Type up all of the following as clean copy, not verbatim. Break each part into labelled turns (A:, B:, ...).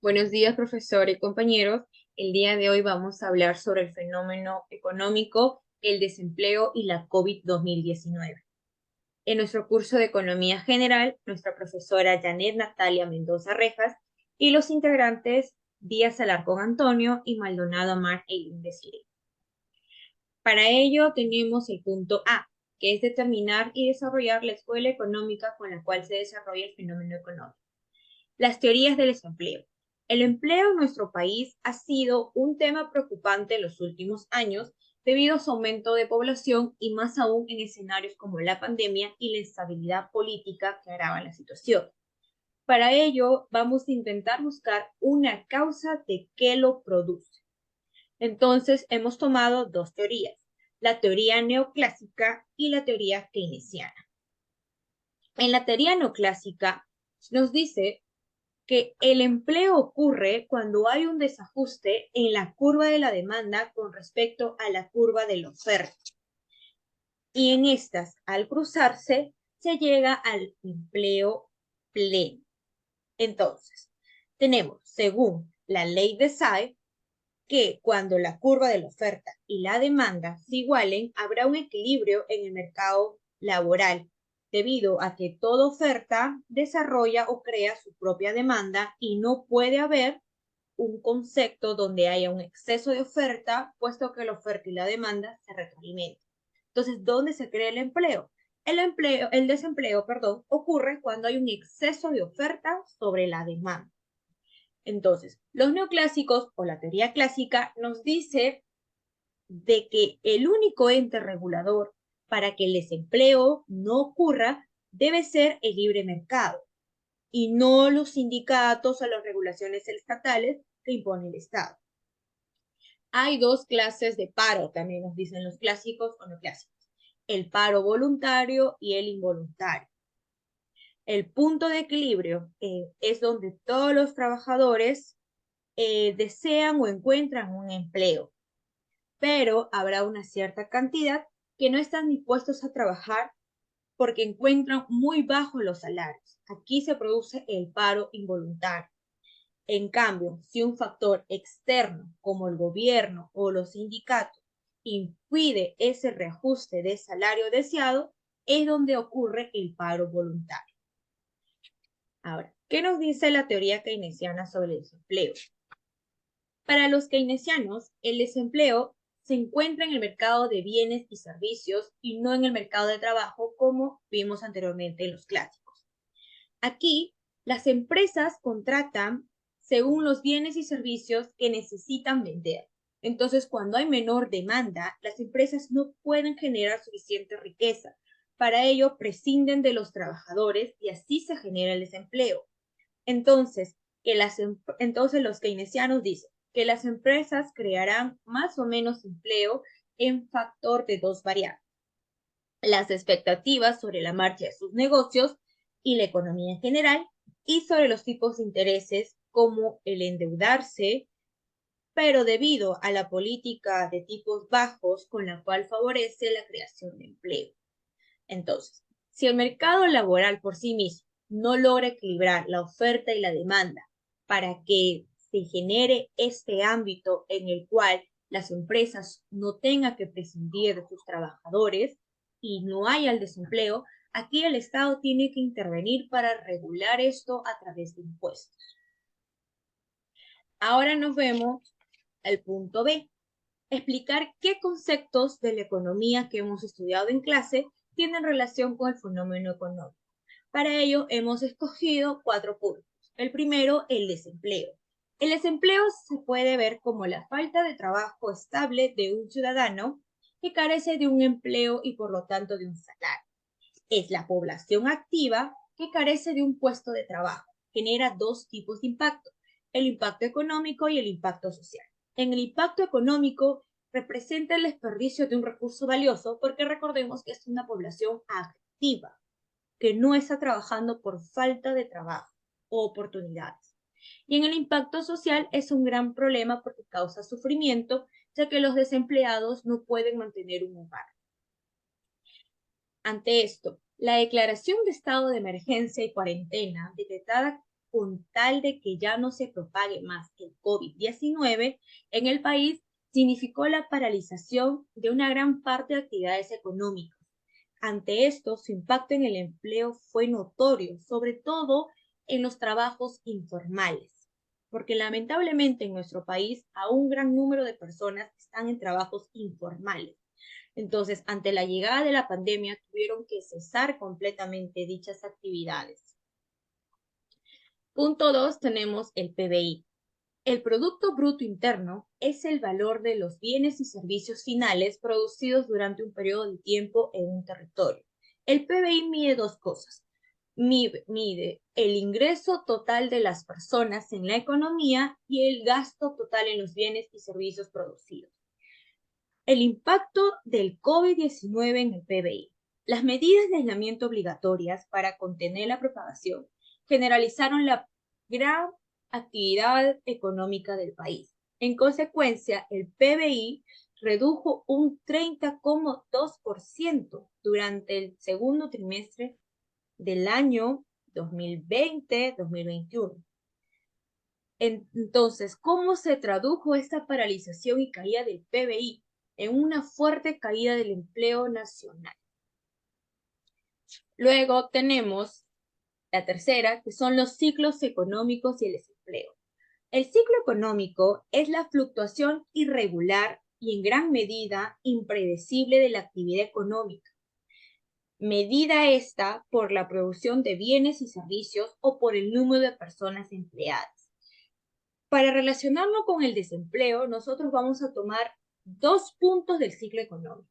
A: Buenos días, profesor y compañeros. El día de hoy vamos a hablar sobre el fenómeno económico, el desempleo y la COVID-2019. En nuestro curso de Economía General, nuestra profesora Janet Natalia Mendoza Rejas y los integrantes Díaz Alarcón Antonio y Maldonado Mar Eileen Desiree. Para ello tenemos el punto A, que es determinar y desarrollar la escuela económica con la cual se desarrolla el fenómeno económico. Las teorías del desempleo. El empleo en nuestro país ha sido un tema preocupante en los últimos años debido a su aumento de población y más aún en escenarios como la pandemia y la instabilidad política que agravan la situación. Para ello, vamos a intentar buscar una causa de qué lo produce. Entonces, hemos tomado dos teorías, la teoría neoclásica y la teoría keynesiana. En la teoría neoclásica nos dice que el empleo ocurre cuando hay un desajuste en la curva de la demanda con respecto a la curva de la oferta. Y en estas, al cruzarse, se llega al empleo pleno. Entonces, tenemos, según la ley de Say, que cuando la curva de la oferta y la demanda se igualen, habrá un equilibrio en el mercado laboral, debido a que toda oferta desarrolla o crea su propia demanda y no puede haber un concepto donde haya un exceso de oferta, puesto que la oferta y la demanda se retroalimentan. Entonces, ¿dónde se crea el empleo? El desempleo, perdón, ocurre cuando hay un exceso de oferta sobre la demanda. Entonces, los neoclásicos o la teoría clásica nos dice de que el único ente regulador para que el desempleo no ocurra debe ser el libre mercado y no los sindicatos o las regulaciones estatales que impone el Estado. Hay dos clases de paro, también nos dicen los clásicos o neoclásicos, el paro voluntario y el involuntario. El punto de equilibrio es donde todos los trabajadores desean o encuentran un empleo, pero habrá una cierta cantidad que no están dispuestos a trabajar porque encuentran muy bajos los salarios. Aquí se produce el paro involuntario. En cambio, si un factor externo, como el gobierno o los sindicatos, impide ese reajuste de salario deseado, es donde ocurre el paro voluntario. Ahora, ¿qué nos dice la teoría keynesiana sobre el desempleo? Para los keynesianos, el desempleo se encuentra en el mercado de bienes y servicios y no en el mercado de trabajo como vimos anteriormente en los clásicos. Aquí, las empresas contratan según los bienes y servicios que necesitan vender. Entonces, cuando hay menor demanda, las empresas no pueden generar suficiente riqueza. Para ello, prescinden de los trabajadores y así se genera el desempleo. Entonces, entonces los keynesianos dicen que las empresas crearán más o menos empleo en factor de dos variables, las expectativas sobre la marcha de sus negocios y la economía en general, y sobre los tipos de intereses como el endeudarse, pero debido a la política de tipos bajos con la cual favorece la creación de empleo. Entonces, si el mercado laboral por sí mismo no logra equilibrar la oferta y la demanda para que se genere este ámbito en el cual las empresas no tengan que prescindir de sus trabajadores y no haya el desempleo, aquí el Estado tiene que intervenir para regular esto a través de impuestos. Ahora nos vemos al punto B, explicar qué conceptos de la economía que hemos estudiado en clase tienen relación con el fenómeno económico. Para ello hemos escogido 4 puntos. El primero, el desempleo. El desempleo se puede ver como la falta de trabajo estable de un ciudadano que carece de un empleo y por lo tanto de un salario. Es la población activa que carece de un puesto de trabajo. Genera dos tipos de impacto, el impacto económico y el impacto social. En el impacto económico representa el desperdicio de un recurso valioso porque recordemos que es una población activa que no está trabajando por falta de trabajo o oportunidades. Y en el impacto social es un gran problema porque causa sufrimiento, ya que los desempleados no pueden mantener un hogar. Ante esto, la declaración de estado de emergencia y cuarentena decretada con tal de que ya no se propague más el COVID-19 en el país, significó la paralización de una gran parte de actividades económicas. Ante esto, su impacto en el empleo fue notorio, sobre todo en los trabajos informales, porque lamentablemente en nuestro país aún un gran número de personas están en trabajos informales. Entonces, ante la llegada de la pandemia, tuvieron que cesar completamente dichas actividades. Punto 2, tenemos el PBI. El Producto Bruto Interno es el valor de los bienes y servicios finales producidos durante un periodo de tiempo en un territorio. El PBI mide dos cosas. Mide el ingreso total de las personas en la economía y el gasto total en los bienes y servicios producidos. El impacto del COVID-19 en el PBI. Las medidas de aislamiento obligatorias para contener la propagación generalizaron la gran actividad económica del país. En consecuencia, el PBI redujo un 30,2% durante el segundo trimestre del año 2020-2021. Entonces, ¿cómo se tradujo esta paralización y caída del PBI? En una fuerte caída del empleo nacional. Luego tenemos la tercera, que son los ciclos económicos y el desempleo. El ciclo económico es la fluctuación irregular y en gran medida impredecible de la actividad económica, medida esta por la producción de bienes y servicios o por el número de personas empleadas. Para relacionarlo con el desempleo, nosotros vamos a tomar dos puntos del ciclo económico,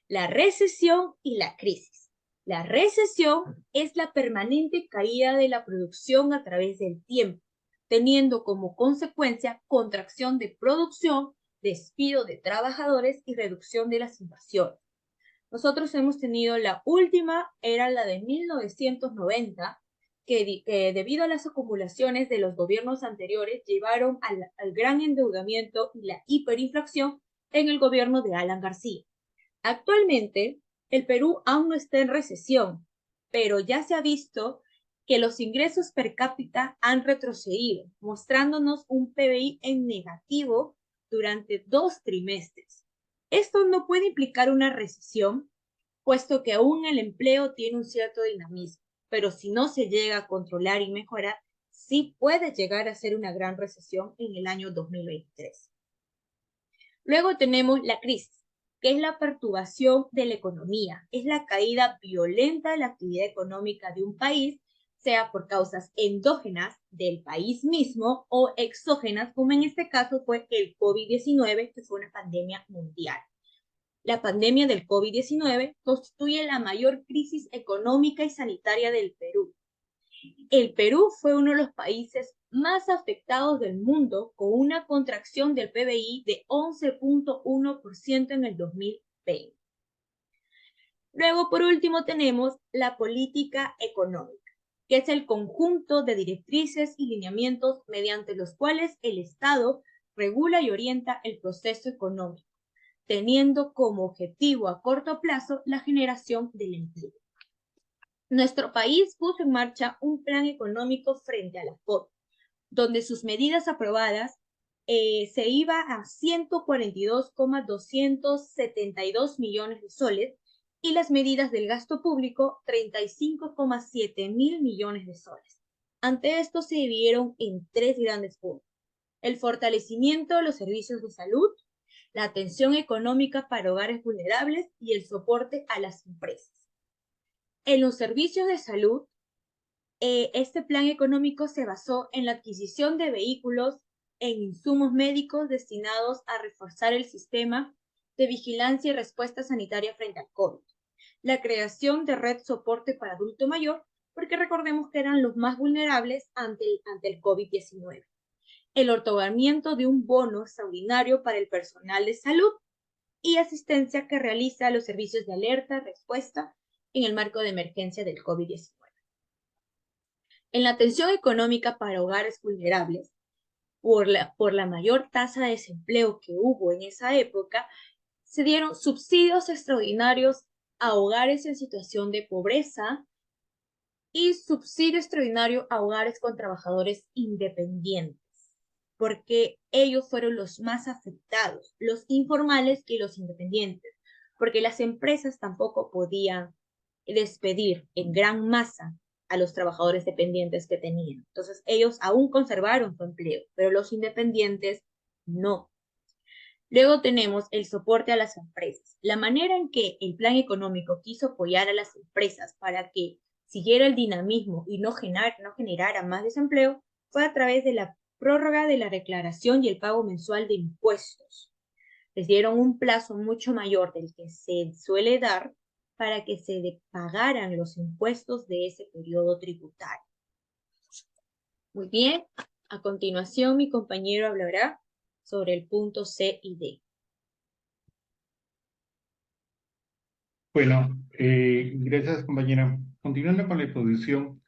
A: la recesión y la crisis. La recesión es la permanente caída de la producción a través del tiempo, teniendo como consecuencia contracción de producción, despido de trabajadores y reducción de las inversiones. Nosotros hemos tenido la última, era la de 1990, que debido a las acumulaciones de los gobiernos anteriores llevaron al gran endeudamiento y la hiperinflación en el gobierno de Alan García. Actualmente, el Perú aún no está en recesión, pero ya se ha visto que los ingresos per cápita han retrocedido, mostrándonos un PBI en negativo durante 2 trimestres. Esto no puede implicar una recesión, puesto que aún el empleo tiene un cierto dinamismo, pero si no se llega a controlar y mejorar, sí puede llegar a ser una gran recesión en el año 2023. Luego tenemos la crisis, que es la perturbación de la economía, es la caída violenta de la actividad económica de un país, sea por causas endógenas del país mismo o exógenas, como en este caso fue el COVID-19, que fue una pandemia mundial. La pandemia del COVID-19 constituye la mayor crisis económica y sanitaria del Perú. El Perú fue uno de los países más afectados del mundo, con una contracción del PBI de 11,1% en el 2020. Luego, por último, tenemos la política económica, que es el conjunto de directrices y lineamientos mediante los cuales el Estado regula y orienta el proceso económico, teniendo como objetivo a corto plazo la generación del empleo. Nuestro país puso en marcha un plan económico frente a la COVID, donde sus medidas aprobadas se iba a 142,272 millones de soles y las medidas del gasto público 35,7 mil millones de soles. Ante esto se dividieron en 3 grandes puntos: el fortalecimiento de los servicios de salud, la atención económica para hogares vulnerables y el soporte a las empresas. En los servicios de salud, este plan económico se basó en la adquisición de vehículos en insumos médicos destinados a reforzar el sistema de vigilancia y respuesta sanitaria frente al COVID, la creación de red soporte para adulto mayor, porque recordemos que eran los más vulnerables ante el COVID-19, el otorgamiento de un bono extraordinario para el personal de salud y asistencia que realiza los servicios de alerta, respuesta en el marco de emergencia del COVID-19. En la atención económica para hogares vulnerables, por la mayor tasa de desempleo que hubo en esa época, se dieron subsidios extraordinarios a hogares en situación de pobreza y subsidio extraordinario a hogares con trabajadores independientes, porque ellos fueron los más afectados, los informales que los independientes, porque las empresas tampoco podían despedir en gran masa a los trabajadores dependientes que tenían. Entonces, ellos aún conservaron su empleo, pero los independientes no. Luego tenemos el soporte a las empresas. La manera en que el plan económico quiso apoyar a las empresas para que siguiera el dinamismo y no generara más desempleo fue a través de la prórroga de la declaración y el pago mensual de impuestos. Les dieron un plazo mucho mayor del que se suele dar para que se pagaran los impuestos de ese periodo tributario. Muy bien, a continuación mi compañero hablará sobre el punto C y D.
B: Bueno, gracias compañera. Continuando con la exposición,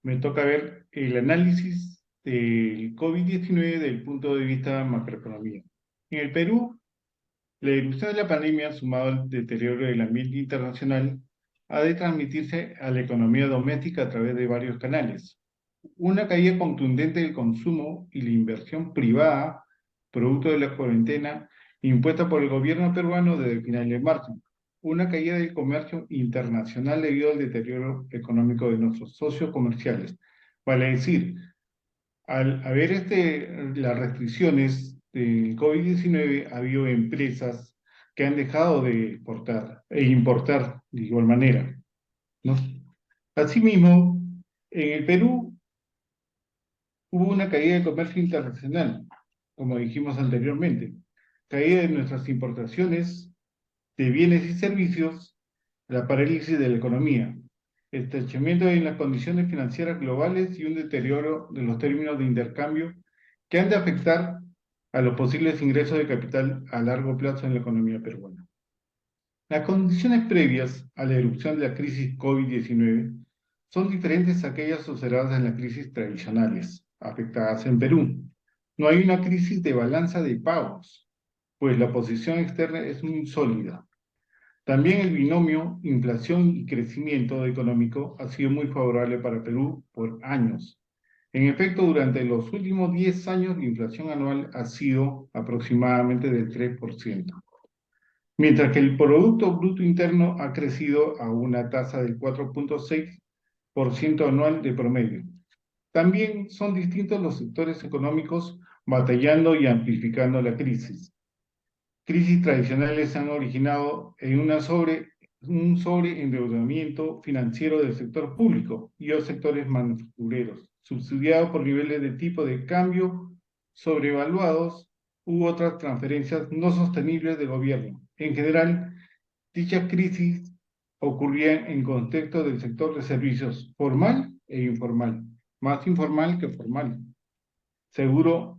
B: me toca ver el análisis del COVID-19 desde el punto de vista macroeconomía. En el Perú, la erupción de la pandemia, sumado al deterioro del ambiente internacional, ha de transmitirse a la economía doméstica a través de varios canales. Una caída contundente del consumo y la inversión privada, producto de la cuarentena impuesta por el gobierno peruano desde finales de marzo. Una caída del comercio internacional debido al deterioro económico de nuestros socios comerciales. Vale decir, al haber las restricciones del COVID-19, ha habido empresas que han dejado de exportar e importar de igual manera, ¿no? Asimismo, en el Perú hubo una caída del comercio internacional, como dijimos anteriormente, caída de nuestras importaciones de bienes y servicios, la parálisis de la economía, estrechamiento en las condiciones financieras globales y un deterioro de los términos de intercambio que han de afectar a los posibles ingresos de capital a largo plazo en la economía peruana. Las condiciones previas a la erupción de la crisis COVID-19 son diferentes a aquellas observadas en las crisis tradicionales afectadas en Perú. No hay una crisis de balanza de pagos, pues la posición externa es muy sólida. También el binomio inflación y crecimiento económico ha sido muy favorable para Perú por años. En efecto, durante los últimos 10 años la inflación anual ha sido aproximadamente del 3%, mientras que el Producto Bruto Interno ha crecido a una tasa del 4,6% anual de promedio. También son distintos los sectores económicos batallando y amplificando la crisis. Crisis tradicionales han originado en un sobreendeudamiento financiero del sector público y los sectores manufactureros, subsidiados por niveles de tipo de cambio sobrevaluados u otras transferencias no sostenibles del gobierno. En general, dicha crisis ocurría en contexto del sector de servicios formal e informal, más informal que formal. Seguro,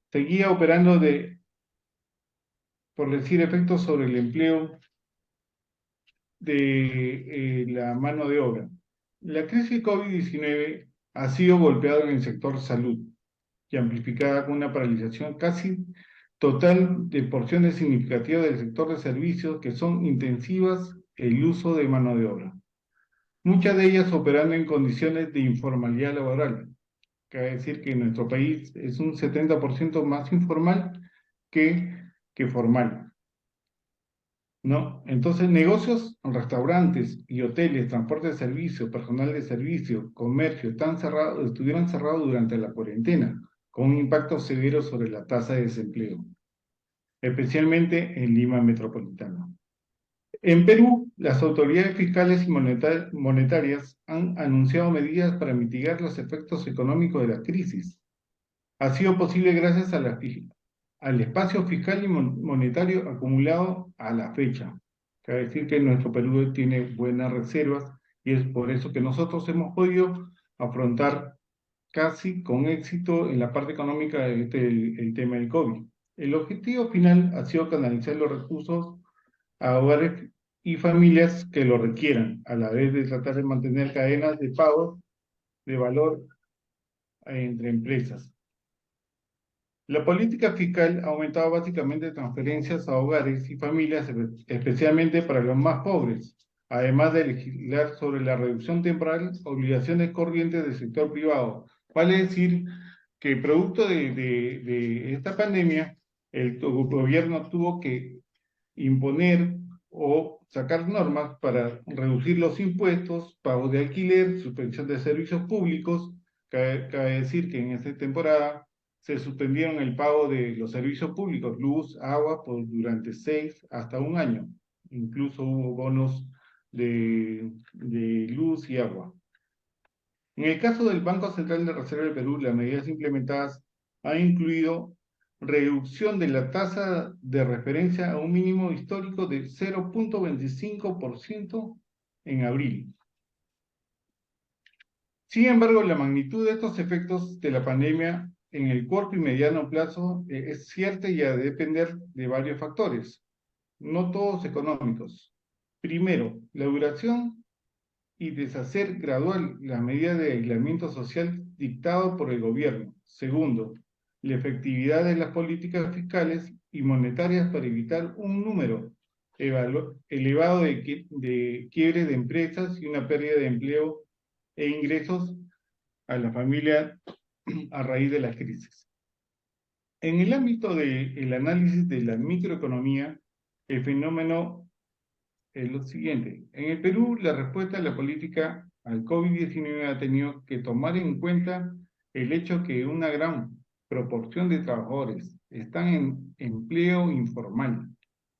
B: seguía operando por decir, efectos sobre el empleo de la mano de obra. La crisis COVID-19 ha sido golpeada en el sector salud y amplificada con una paralización casi total de porciones significativas del sector de servicios que son intensivas el uso de mano de obra. Muchas de ellas operando en condiciones de informalidad laboral. Cabe decir que en nuestro país es un 70% más informal que formal, ¿no? Entonces, negocios, restaurantes y hoteles, transporte de servicio, personal de servicio, comercio, estuvieron cerrados durante la cuarentena, con un impacto severo sobre la tasa de desempleo, especialmente en Lima metropolitana. En Perú, las autoridades fiscales y monetarias han anunciado medidas para mitigar los efectos económicos de la crisis. Ha sido posible gracias al espacio fiscal y monetario acumulado a la fecha. Cabe decir que nuestro Perú tiene buenas reservas y es por eso que nosotros hemos podido afrontar casi con éxito en la parte económica el tema del COVID. El objetivo final ha sido canalizar los recursos a hogares y familias que lo requieran, a la vez de tratar de mantener cadenas de pago de valor entre empresas. La política fiscal ha aumentado básicamente transferencias a hogares y familias, especialmente para los más pobres, además de legislar sobre la reducción temporal, obligaciones corrientes del sector privado. Vale decir que producto de esta pandemia, el gobierno tuvo que imponer o sacar normas para reducir los impuestos, pagos de alquiler, suspensión de servicios públicos. Cabe decir que en esta temporada se suspendieron el pago de los servicios públicos, luz, agua, durante 6 hasta un año. Incluso hubo bonos de luz y agua. En el caso del Banco Central de Reserva del Perú, las medidas implementadas han incluido reducción de la tasa de referencia a un mínimo histórico de 0,25% en abril. Sin embargo, la magnitud de estos efectos de la pandemia en el corto y mediano plazo es cierta y ha de depender de varios factores, no todos económicos. Primero, la duración y deshacer gradual las medidas de aislamiento social dictado por el gobierno. Segundo, la efectividad de las políticas fiscales y monetarias para evitar un número elevado de quiebres de empresas y una pérdida de empleo e ingresos a la familia a raíz de la crisis. En el ámbito del análisis de la microeconomía, el fenómeno es lo siguiente. En el Perú, la respuesta a la política al COVID-19 ha tenido que tomar en cuenta el hecho que una gran proporción de trabajadores están en empleo informal.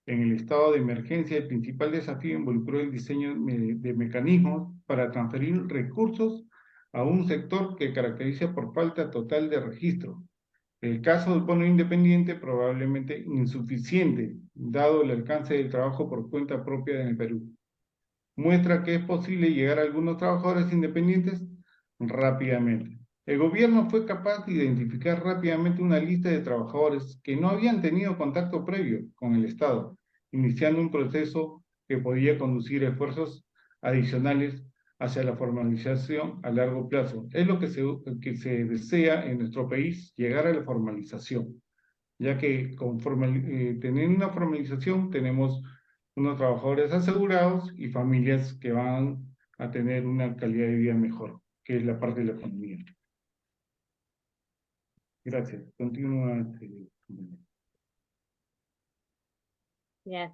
B: En el estado de emergencia, el principal desafío involucró el diseño de mecanismos para transferir recursos a un sector que caracteriza por falta total de registro. El caso del bono independiente probablemente insuficiente, dado el alcance del trabajo por cuenta propia en el Perú. Muestra que es posible llegar a algunos trabajadores independientes rápidamente. El gobierno fue capaz de identificar rápidamente una lista de trabajadores que no habían tenido contacto previo con el Estado, iniciando un proceso que podía conducir esfuerzos adicionales hacia la formalización a largo plazo. Es lo que se desea en nuestro país, llegar a la formalización, ya que teniendo una formalización tenemos unos trabajadores asegurados y familias que van a tener una calidad de vida mejor, que es la parte de la economía. Gracias. Continúa.
A: Ya.